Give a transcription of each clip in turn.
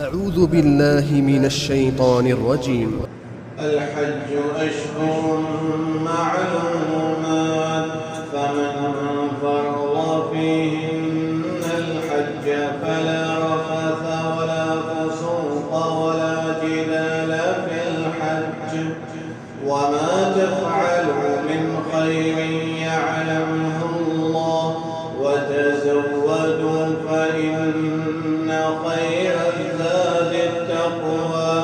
أعوذ بالله من الشيطان الرجيم. الحج أشهر معلومات، فمن فرض فيهن الحج فلا رفث ولا فسوق ولا جدال في الحج، وما تفعلوا من خير يعلمه الله، وتزودوا فإن خير الزاد التقوى،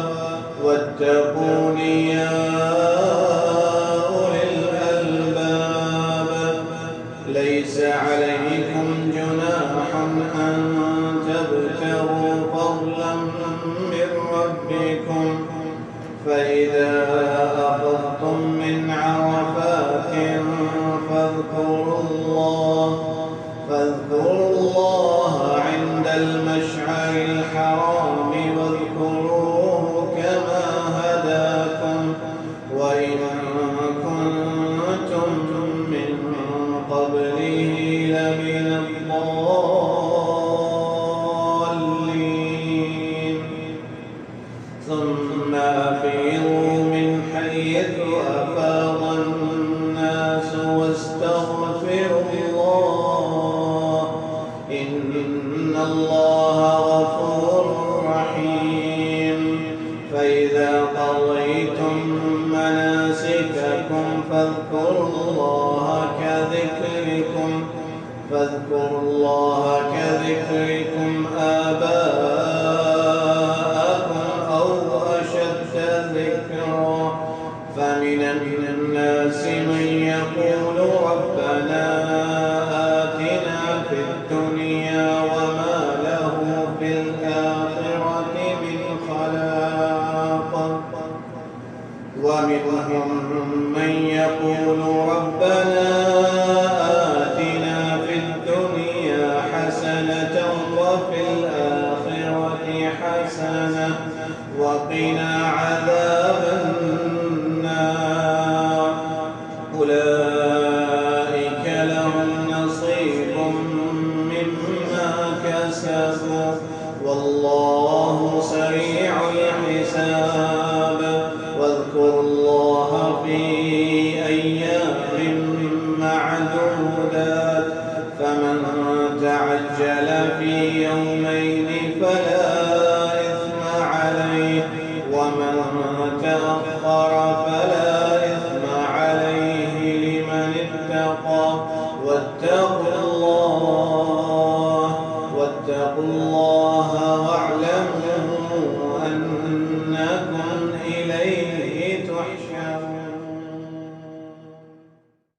واتقون يا أولي الألباب. ليس عليكم جناح أن تبتغوا فضلا من ربكم، فإذا أفضتم من عرفات فاذكروا الله عند المشعر الحرام، واذكروه كما هداكم وإن كنتم من قبله لمن الضالين. ثم أفيضوا من حيث أفاض الناس واستغفروا الله، إن الله غفور رحيم. فإذا قضيتم مناسككم فاذكروا الله كذكركم آباءكم أو أشد ذكرا. فمن الناس من يقول ربنا آتنا في الدنيا وما له في الآخرة من خلاق، ومنهم من يقول ربنا آتنا في الدنيا حسنة وفي الآخرة حسنة وقنا عذاب النار. أولئك لهم نصيب مما كسبوا، والله سريع الحساب. واذكروا الله في أيام معدودات، فمن تعجل في يومين فلا إثم عليه، ومن تأخر فلا إثم عليه لمن اتقى. واتقوا الله